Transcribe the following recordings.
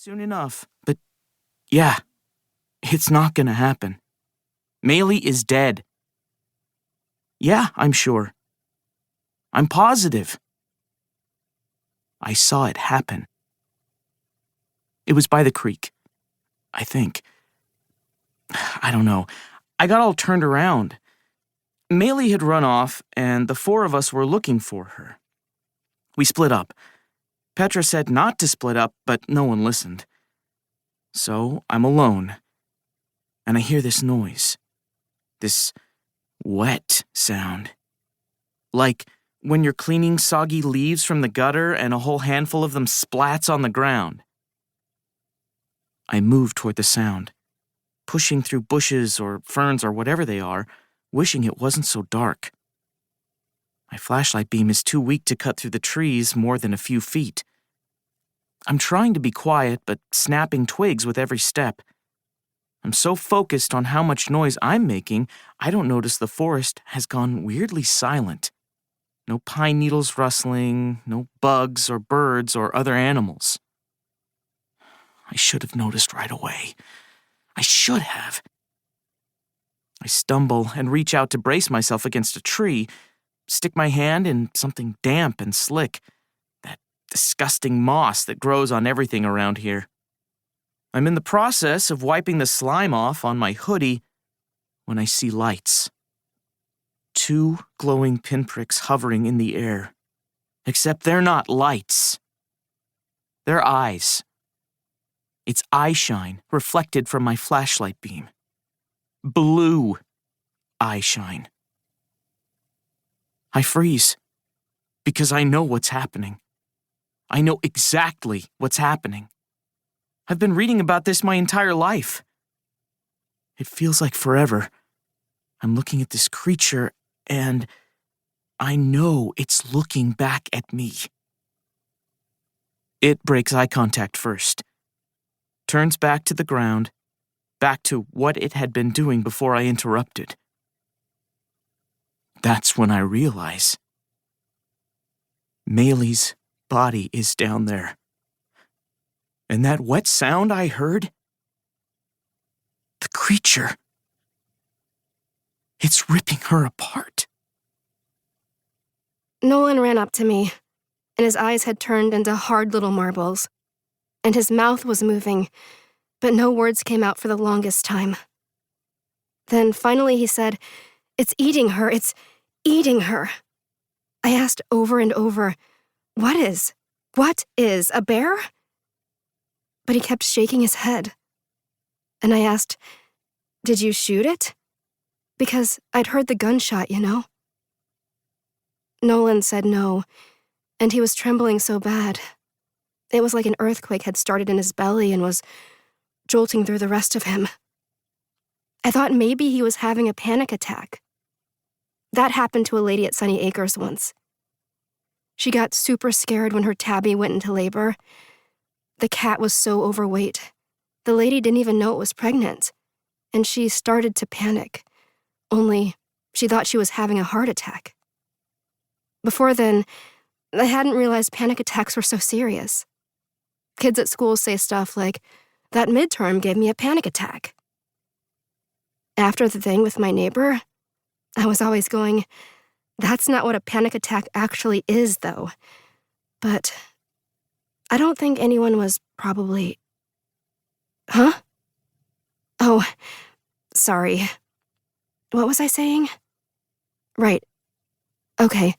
soon enough. But yeah, it's not gonna happen. Maylee is dead. Yeah, I'm sure. I'm positive. I saw it happen. It was by the creek, I think. I don't know. I got all turned around. Maylee had run off, and the four of us were looking for her. We split up. Petra said not to split up, but no one listened. So I'm alone, and I hear this noise. This wet sound. Like when you're cleaning soggy leaves from the gutter and a whole handful of them splats on the ground. I move toward the sound, pushing through bushes or ferns or whatever they are, wishing it wasn't so dark. My flashlight beam is too weak to cut through the trees more than a few feet. I'm trying to be quiet, but snapping twigs with every step. I'm so focused on how much noise I'm making, I don't notice the forest has gone weirdly silent. No pine needles rustling, no bugs or birds or other animals. I should have noticed right away. I should have. I stumble and reach out to brace myself against a tree, stick my hand in something damp and slick, that disgusting moss that grows on everything around here. I'm in the process of wiping the slime off on my hoodie when I see lights. 2 glowing pinpricks hovering in the air. Except they're not lights. They're eyes. It's eye shine reflected from my flashlight beam. Blue eye shine. I freeze because I know what's happening. I know exactly what's happening. I've been reading about this my entire life. It feels like forever. I'm looking at this creature and I know it's looking back at me. It breaks eye contact first, turns back to the ground, back to what it had been doing before I interrupted. That's when I realize Maylee's body is down there. And that wet sound I heard? The creature. It's ripping her apart. Nolan ran up to me, and his eyes had turned into hard little marbles, and his mouth was moving, but no words came out for the longest time. Then finally he said, "It's eating her, it's eating her." I asked over and over, What is, a bear?" But he kept shaking his head. And I asked, "Did you shoot it?" Because I'd heard the gunshot, you know. Nolan said no, and he was trembling so bad. It was like an earthquake had started in his belly and was jolting through the rest of him. I thought maybe he was having a panic attack. That happened to a lady at Sunny Acres once. She got super scared when her tabby went into labor. The cat was so overweight. The lady didn't even know it was pregnant, and she started to panic. Only she thought she was having a heart attack. Before then, I hadn't realized panic attacks were so serious. Kids at school say stuff like, "That midterm gave me a panic attack." After the thing with my neighbor, I was always going, "That's not what a panic attack actually is, though." But I don't think anyone was probably... Huh? Oh, sorry. What was I saying? Right. Okay.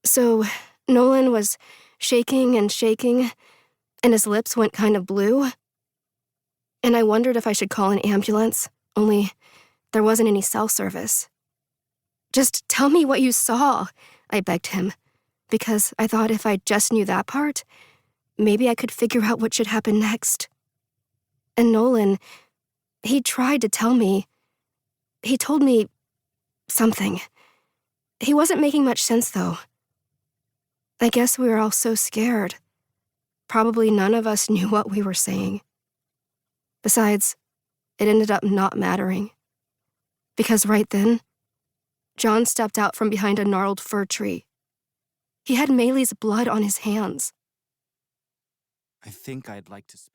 So Nolan was shaking, and his lips went kind of blue. And I wondered if I should call an ambulance, only there wasn't any cell service. "Just tell me what you saw," I begged him, because I thought if I just knew that part, maybe I could figure out what should happen next. And Nolan, he tried to tell me. He told me something. He wasn't making much sense, though. I guess we were all so scared. Probably none of us knew what we were saying. Besides, it ended up not mattering. Because right then, John stepped out from behind a gnarled fir tree. He had Maylee's blood on his hands. I think I'd like to speak.